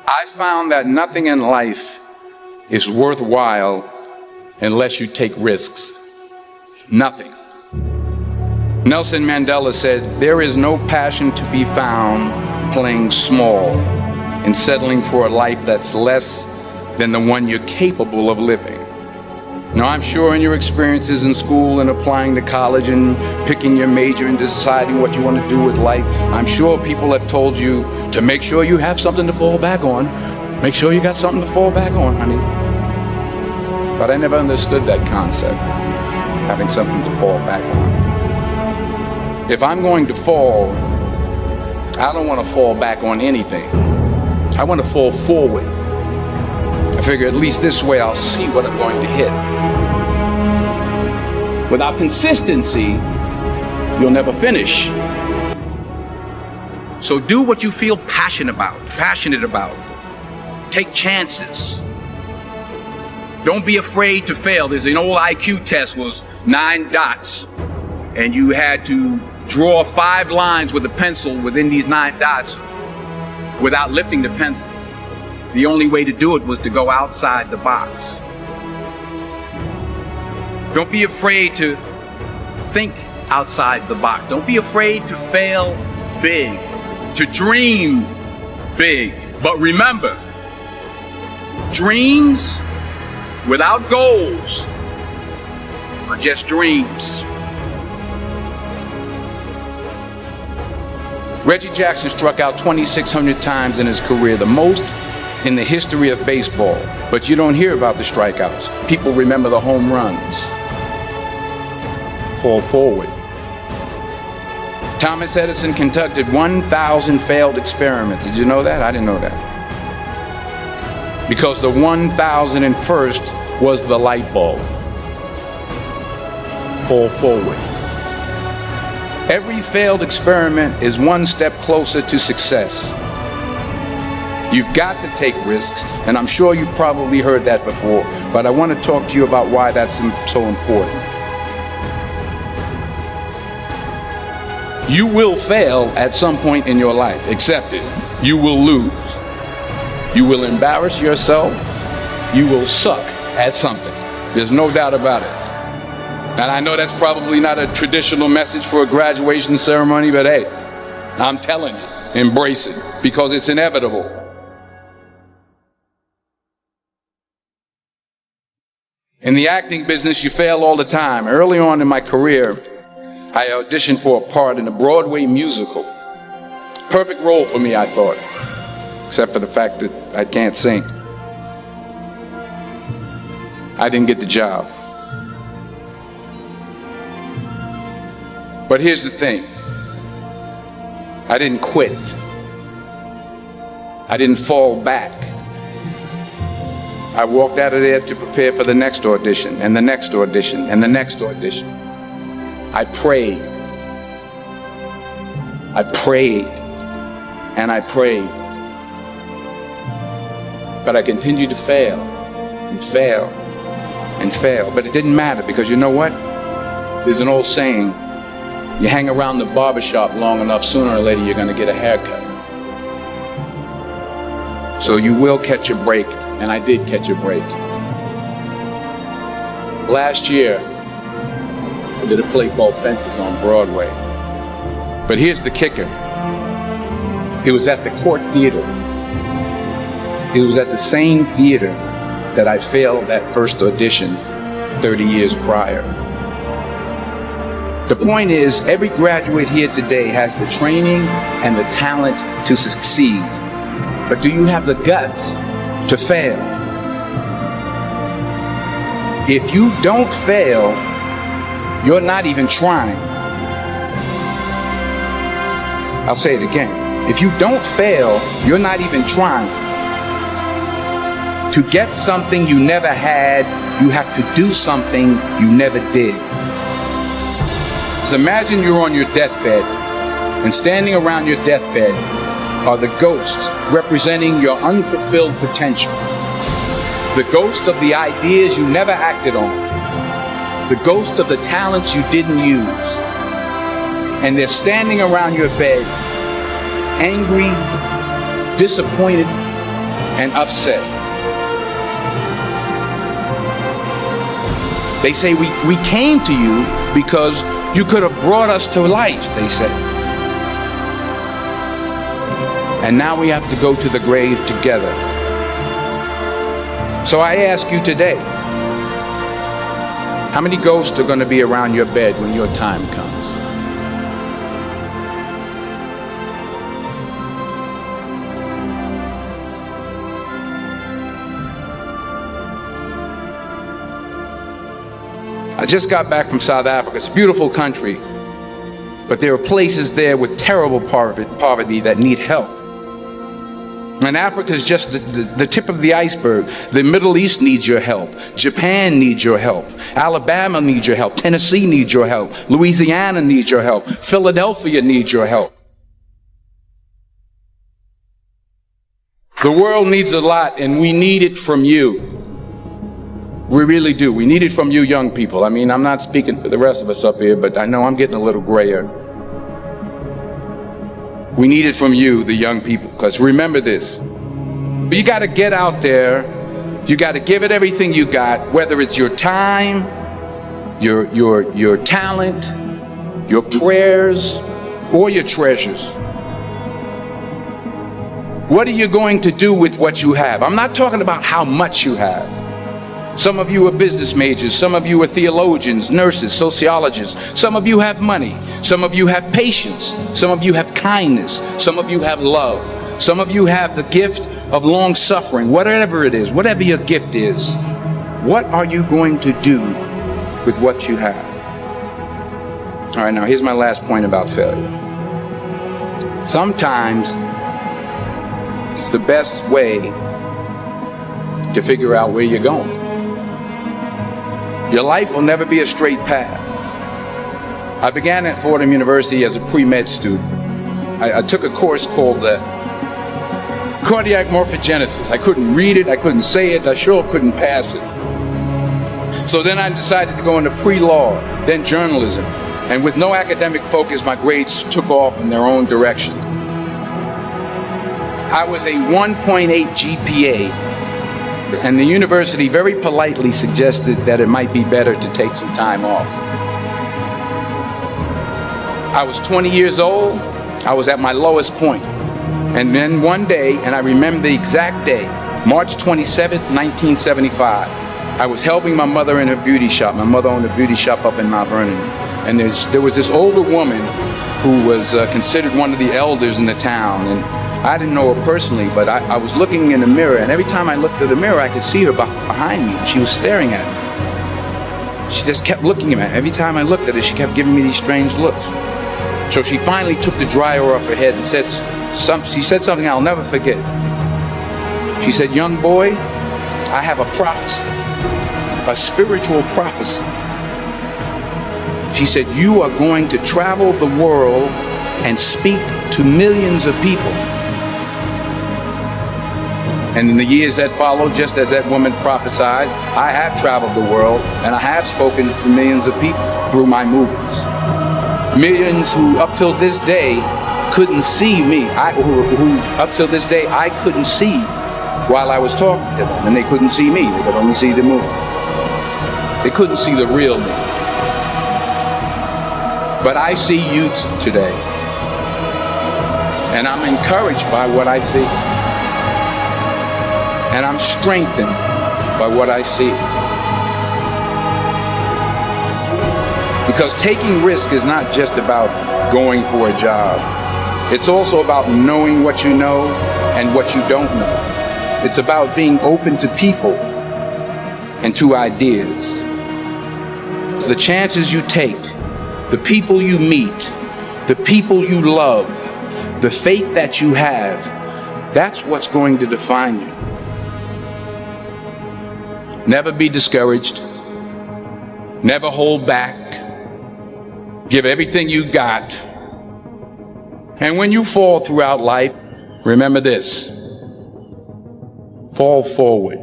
I found that nothing in life is worthwhile unless you take risks. Nothing. Nelson Mandela said, "There is no passion to be found playing small and settling for a life that's less than the one you're capable of living." Now, I'm sure in your experiences in school and applying to college and picking your major and deciding what you want to do with life, I'm sure people have told you to make sure you have something to fall back on. Make sure you got something to fall back on, honey. But I never understood that concept, having something to fall back on. If I'm going to fall, I don't want to fall back on anything. I want to fall forward. I figure at least this way I'll see what I'm going to hit. Without consistency, you'll never finish. So do what you feel passionate about. Take chances. Don't be afraid to fail. There's an old IQ test, was 9 dots, and you had to draw 5 lines with a pencil within these 9 dots without lifting the pencil. The only way to do it was to go outside the box. Don't be afraid to think outside the box. Don't be afraid to fail big, to dream big. But remember, dreams without goals are just dreams. Reggie Jackson struck out 2,600 times in his career, the most in the history of baseball. But you don't hear about the strikeouts. People remember the home runs. Fall forward. Thomas Edison conducted 1,000 failed experiments. Did you know that? I didn't know that. Because the 1,001st was the light bulb. Fall forward. Every failed experiment is one step closer to success. You've got to take risks, and I'm sure you've probably heard that before, but I want to talk to you about why that's so important. You will fail at some point in your life. Accept it. You will lose. You will embarrass yourself. You will suck at something. There's no doubt about it. And I know that's probably not a traditional message for a graduation ceremony, but hey, I'm telling you, embrace it, because it's inevitable. In the acting business, you fail all the time. Early on in my career, I auditioned for a part in a Broadway musical. Perfect role for me, I thought, except for the fact that I can't sing. I didn't get the job. But here's the thing. I didn't quit. I didn't fall back. I walked out of there to prepare for the next audition, and the next audition, and the next audition. I prayed. I prayed. And I prayed. But I continued to fail, and fail, and fail. But it didn't matter, because you know what? There's an old saying, you hang around the barbershop long enough, sooner or later you're going to get a haircut. So you will catch a break, and I did catch a break. Last year, I did a play called Fences on Broadway. But here's the kicker. It was at the Court Theater. It was at the same theater that I failed that first audition 30 years prior. The point is, every graduate here today has the training and the talent to succeed. But do you have the guts to fail? If you don't fail, you're not even trying. I'll say it again. If you don't fail, you're not even trying. To get something you never had, you have to do something you never did. So imagine you're on your deathbed, and standing around your deathbed are the ghosts representing your unfulfilled potential. The ghost of the ideas you never acted on. The ghost of the talents you didn't use. And they're standing around your bed, angry, disappointed, and upset. They say we came to you because you could have brought us to life, they say. And now we have to go to the grave together. So I ask you today, how many ghosts are going to be around your bed when your time comes? I just got back from South Africa. It's a beautiful country, but there are places there with terrible poverty that need help. And Africa is just the tip of the iceberg. The Middle East needs your help. Japan needs your help. Alabama needs your help. Tennessee needs your help. Louisiana needs your help. Philadelphia needs your help. The world needs a lot, and we need it from you. We really do. We need it from you young people. I mean, I'm not speaking for the rest of us up here, but I know I'm getting a little grayer. We need it from you, the young people, because remember this. You got to get out there. You got to give it everything you got, whether it's your time, your talent, your prayers, or your treasures. What are you going to do with what you have? I'm not talking about how much you have. Some of you are business majors, some of you are theologians, nurses, sociologists, some of you have money, some of you have patience, some of you have kindness, some of you have love, some of you have the gift of long suffering. Whatever it is, whatever your gift is, what are you going to do with what you have? All right, now here's my last point about failure. Sometimes it's the best way to figure out where you're going. Your life will never be a straight path. I began at Fordham University as a pre-med student. I took a course called cardiac morphogenesis. I couldn't read it, I couldn't say it, I sure couldn't pass it. So then I decided to go into pre-law, then journalism. And with no academic focus, my grades took off in their own direction. I was a 1.8 GPA. And the university very politely suggested that it might be better to take some time off. I was 20 years old. I was at my lowest point. And then one day, and I remember the exact day, March 27th, 1975, I was helping my mother in her beauty shop. My mother owned a beauty shop up in Mount Vernon. And there was this older woman who was considered one of the elders in the town. And I didn't know her personally, but I was looking in the mirror, and every time I looked at the mirror, I could see her behind me. She was staring at me. She just kept looking at me. Every time I looked at her, she kept giving me these strange looks. So she finally took the dryer off her head and she said something I'll never forget. She said, "Young boy, I have a prophecy, a spiritual prophecy." She said, "You are going to travel the world and speak to millions of people." And in the years that followed, just as that woman prophesied, I have traveled the world and I have spoken to millions of people through my movies. Millions who up till this day couldn't see me, who up till this day I couldn't see while I was talking to them, and they couldn't see me, they could only see the movie. They couldn't see the real me. But I see youths today, and I'm encouraged by what I see. And I'm strengthened by what I see. Because taking risk is not just about going for a job. It's also about knowing what you know and what you don't know. It's about being open to people and to ideas. The chances you take, the people you meet, the people you love, the faith that you have, that's what's going to define you. Never be discouraged. Never hold back. Give everything you got. And when you fall throughout life, remember this: fall forward.